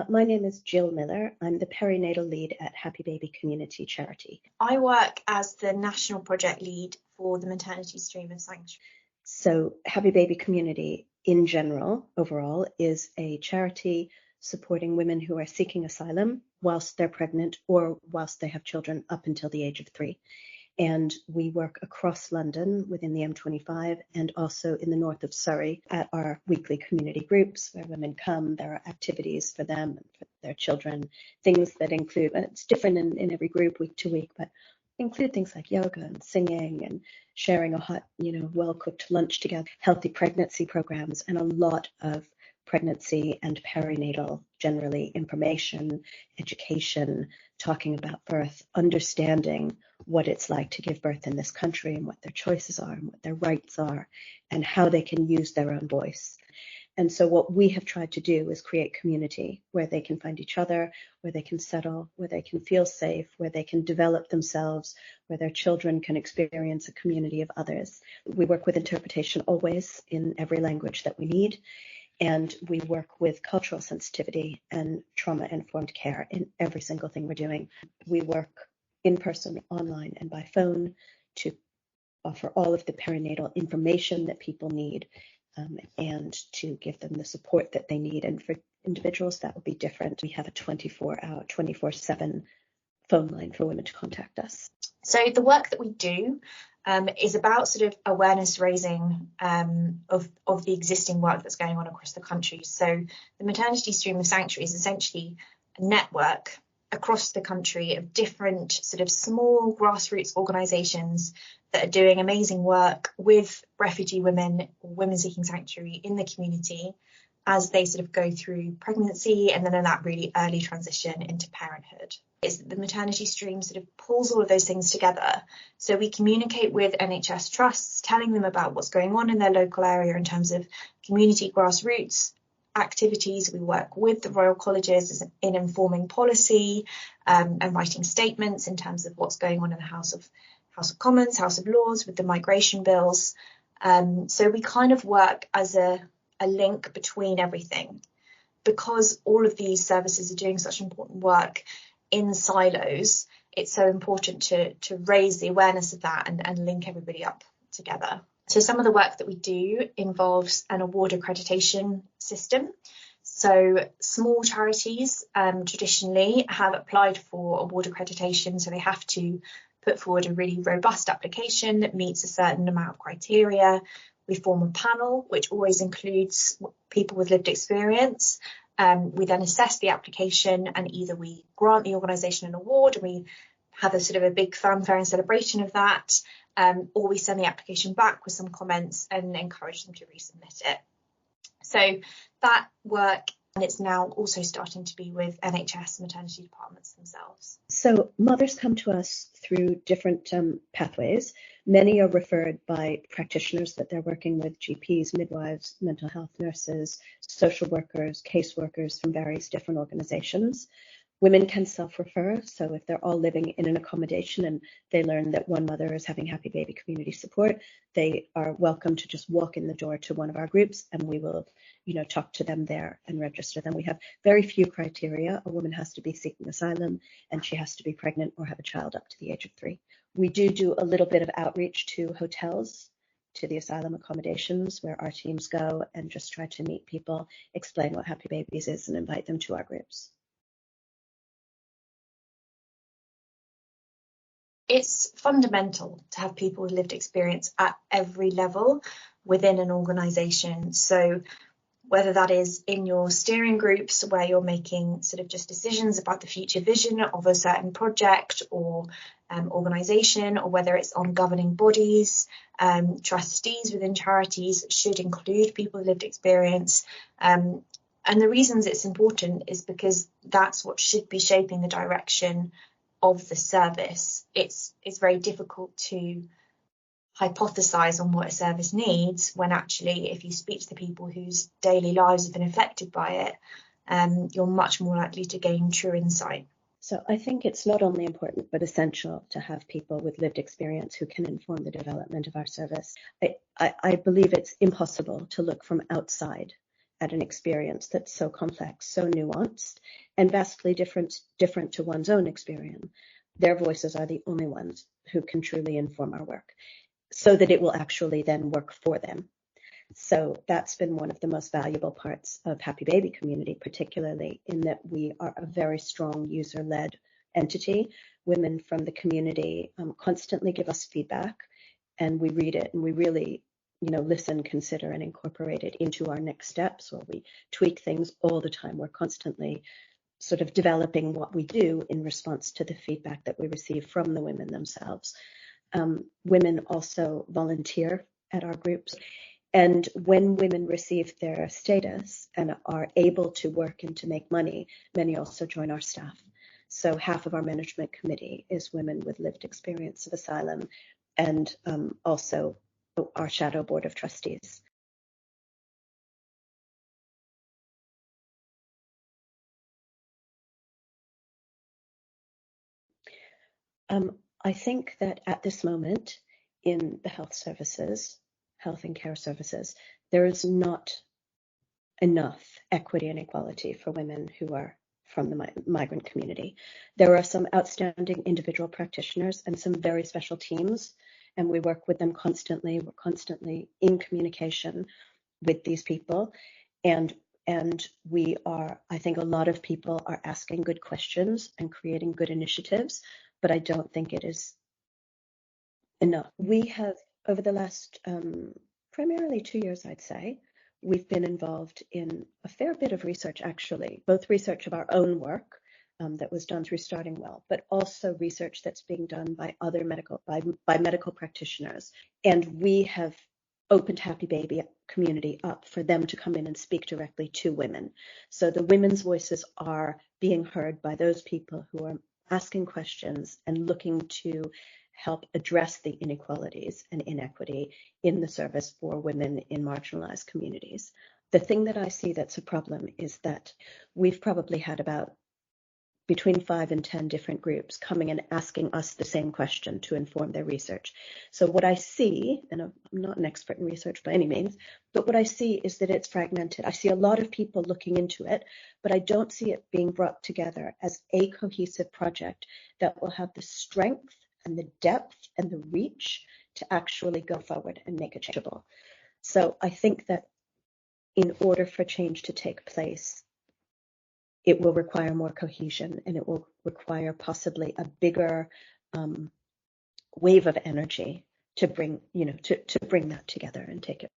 My name is Jill Miller. I'm the Perinatal Lead at Happy Baby Community Charity. I work as the National Project Lead for the Maternity Stream of Sanctuary. So Happy Baby Community in general, overall, is a charity supporting women who are seeking asylum whilst they're pregnant or whilst they have children up until the age of 3. And we work across London within the M25 and also in the north of Surrey at our weekly community groups where women come. There are activities for them and for their children, things that include, and it's different in every group week to week, but include things like yoga and singing and sharing a hot, well-cooked lunch together, healthy pregnancy programs, and a lot of pregnancy and perinatal, generally, information, education, talking about birth, understanding what it's like to give birth in this country and what their choices are and what their rights are and how they can use their own voice. And so what we have tried to do is create community where they can find each other, where they can settle, where they can feel safe, where they can develop themselves, where their children can experience a community of others. We work with interpretation always in every language that we need. And we work with cultural sensitivity and trauma-informed care in every single thing we're doing. We work in person, online, and by phone to offer all of the perinatal information that people need and to give them the support that they need. And for individuals, that will be different. We have a 24-hour, 24/7 phone line for women to contact us. So the work that we do is about sort of awareness raising of the existing work that's going on across the country. So the Maternity Stream of Sanctuary is essentially a network across the country of different sort of small grassroots organisations that are doing amazing work with refugee women or women seeking sanctuary in the community as they sort of go through pregnancy and then in that really early transition into parenthood. Is the maternity stream sort of pulls all of those things together. So we communicate with NHS trusts, telling them about what's going on in their local area in terms of community grassroots activities. We work with the Royal Colleges in informing policy and writing statements in terms of what's going on in the House of Commons, House of Lords with the migration bills. So we kind of work as a link between everything. Because all of these services are doing such important work in silos, it's so important to raise the awareness of that and link everybody up together. So some of the work that we do involves an award accreditation system. So small charities traditionally have applied for award accreditation, so they have to put forward a really robust application that meets a certain amount of criteria. We form a panel, which always includes people with lived experience. We then assess the application and either we grant the organisation an award and we have a sort of a big fanfare and celebration of that, or we send the application back with some comments and encourage them to resubmit it. So that work, and it's now also starting to be with NHS maternity departments themselves. So mothers come to us through different pathways. Many are referred by practitioners that they're working with, GPs, midwives, mental health nurses, social workers, caseworkers from various different organizations. Women can self-refer, so if they're all living in an accommodation and they learn that one mother is having Happy Baby community support, they are welcome to just walk in the door to one of our groups and we will, talk to them there and register them. We have very few criteria. A woman has to be seeking asylum and she has to be pregnant or have a child up to the age of 3. We do a little bit of outreach to hotels, to the asylum accommodations where our teams go and just try to meet people, explain what Happy Babies is and invite them to our groups. It's fundamental to have people with lived experience at every level within an organisation. So whether that is in your steering groups where you're making sort of just decisions about the future vision of a certain project or organisation, or whether it's on governing bodies, trustees within charities should include people with lived experience. And the reasons it's important is because that's what should be shaping the direction of the service. It's very difficult to hypothesize on what a service needs when actually if you speak to the people whose daily lives have been affected by it, you're much more likely to gain true insight. So I think it's not only important but essential to have people with lived experience who can inform the development of our service. I believe it's impossible to look from outside at an experience that's so complex, so nuanced, and vastly different to one's own experience. Their voices are the only ones who can truly inform our work, so that it will actually then work for them. So that's been one of the most valuable parts of Happy Baby Community, particularly in that we are a very strong user-led entity. Women from the community constantly give us feedback, and we read it, and we really, listen, consider, and incorporate it into our next steps, or we tweak things all the time. We're constantly sort of developing what we do in response to the feedback that we receive from the women themselves. Women also volunteer at our groups. And when women receive their status and are able to work and to make money, many also join our staff. So half of our management committee is women with lived experience of asylum, and also our shadow board of trustees. I think that at this moment in the health and care services, there is not enough equity and equality for women who are from the migrant community. There are some outstanding individual practitioners and some very special teams, and we work with them constantly. We're constantly in communication with these people, and we are, I think a lot of people are asking good questions and creating good initiatives, but I don't think it is enough. We have, over the last primarily 2 years, I'd say, we've been involved in a fair bit of research, actually, both research of our own work that was done through Starting Well, but also research that's being done by other medical practitioners. And we have opened Happy Baby Community up for them to come in and speak directly to women. So the women's voices are being heard by those people who are asking questions and looking to help address the inequalities and inequity in the service for women in marginalized communities. The thing that I see that's a problem is that we've probably had about between 5 and 10 different groups coming and asking us the same question to inform their research. So what I see, and I'm not an expert in research by any means, but what I see is that it's fragmented. I see a lot of people looking into it, but I don't see it being brought together as a cohesive project that will have the strength and the depth and the reach to actually go forward and make it changeable. So I think that in order for change to take place, it will require more cohesion, and it will require possibly a bigger wave of energy to bring, to bring that together and take it.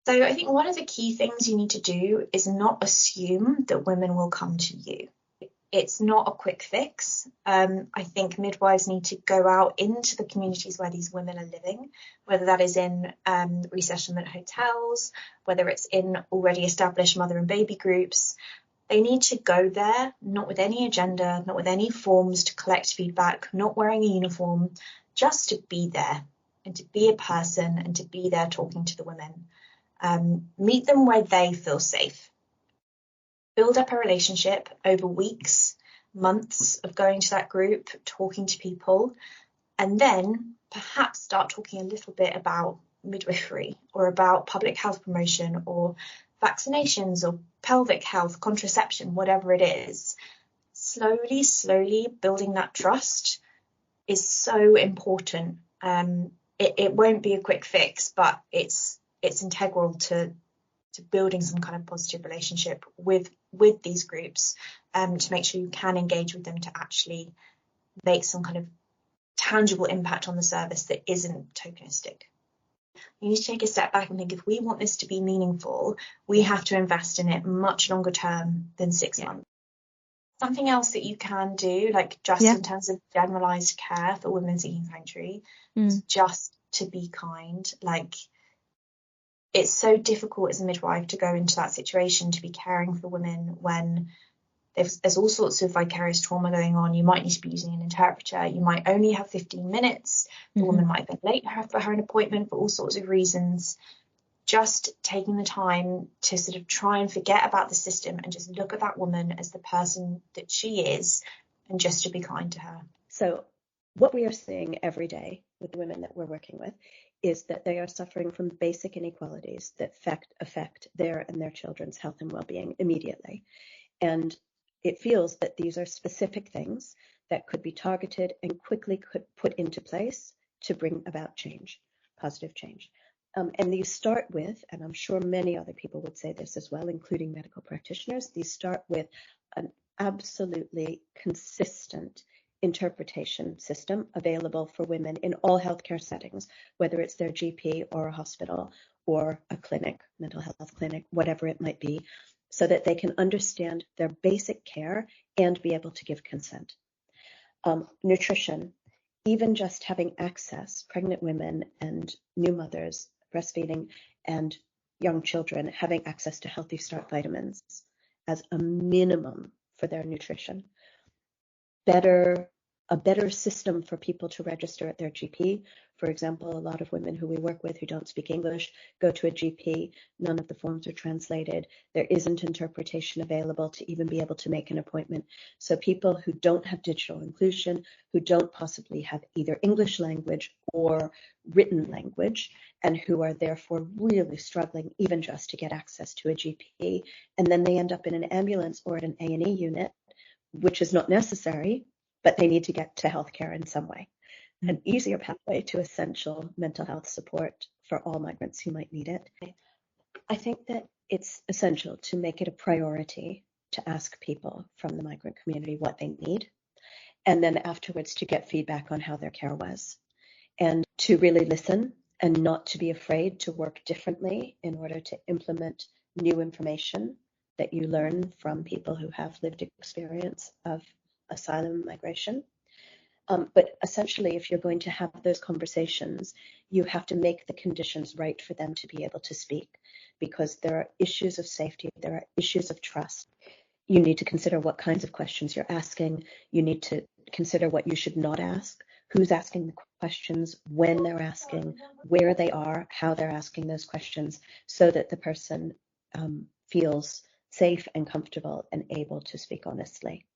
So I think one of the key things you need to do is not assume that women will come to you. It's not a quick fix. I think midwives need to go out into the communities where these women are living, whether that is in resettlement hotels, whether it's in already established mother and baby groups. They need to go there, not with any agenda, not with any forms to collect feedback, not wearing a uniform, just to be there and to be a person and to be there talking to the women. Meet them where they feel safe. Build up a relationship over weeks, months of going to that group, talking to people, and then perhaps start talking a little bit about midwifery or about public health promotion or vaccinations or pelvic health, contraception, whatever it is. Slowly building that trust is so important. It won't be a quick fix, but it's integral to building some kind of positive relationship with these groups, to make sure you can engage with them to actually make some kind of tangible impact on the service that isn't tokenistic. You need to take a step back and think, if we want this to be meaningful, we have to invest in it much longer term than 6 months. Something else that you can do, like just in terms of generalized care for women seeking sanctuary, is just to be kind. Like, it's so difficult as a midwife to go into that situation, to be caring for women when there's all sorts of vicarious trauma going on. You might need to be using an interpreter. You might only have 15 minutes. The woman might have been late for her appointment for all sorts of reasons. Just taking the time to sort of try and forget about the system and just look at that woman as the person that she is, and just to be kind to her. So what we are seeing every day with the women that we're working with is that they are suffering from basic inequalities that affect their and their children's health and well-being immediately. And it feels that these are specific things that could be targeted and quickly could put into place to bring about change, positive change. And these start with, and I'm sure many other people would say this as well, including medical practitioners, these start with an absolutely consistent interpretation system available for women in all healthcare settings, whether it's their GP or a hospital or a clinic, mental health clinic, whatever it might be, so that they can understand their basic care and be able to give consent. Nutrition, even just having access, pregnant women and new mothers, breastfeeding, and young children having access to Healthy Start vitamins as a minimum for their nutrition. A better system for people to register at their GP. For example, a lot of women who we work with who don't speak English go to a GP. None of the forms are translated. There isn't interpretation available to even be able to make an appointment. So people who don't have digital inclusion, who don't possibly have either English language or written language, and who are therefore really struggling even just to get access to a GP, and then they end up in an ambulance or at an A&E unit, which is not necessary, but they need to get to healthcare in some way. An easier pathway to essential mental health support for all migrants who might need it. I think that it's essential to make it a priority to ask people from the migrant community what they need, and then afterwards to get feedback on how their care was, and to really listen and not to be afraid to work differently in order to implement new information that you learn from people who have lived experience of asylum migration. But essentially, if you're going to have those conversations, you have to make the conditions right for them to be able to speak, because there are issues of safety, there are issues of trust. You need to consider what kinds of questions you're asking. You need to consider what you should not ask, who's asking the questions, when they're asking, where they are, how they're asking those questions, so that the person feels safe and comfortable and able to speak honestly.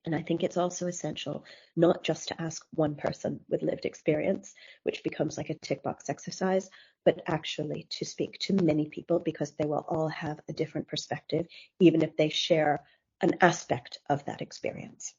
And I think it's also essential not just to ask one person with lived experience, which becomes like a tick box exercise, but actually to speak to many people, because they will all have a different perspective, even if they share an aspect of that experience.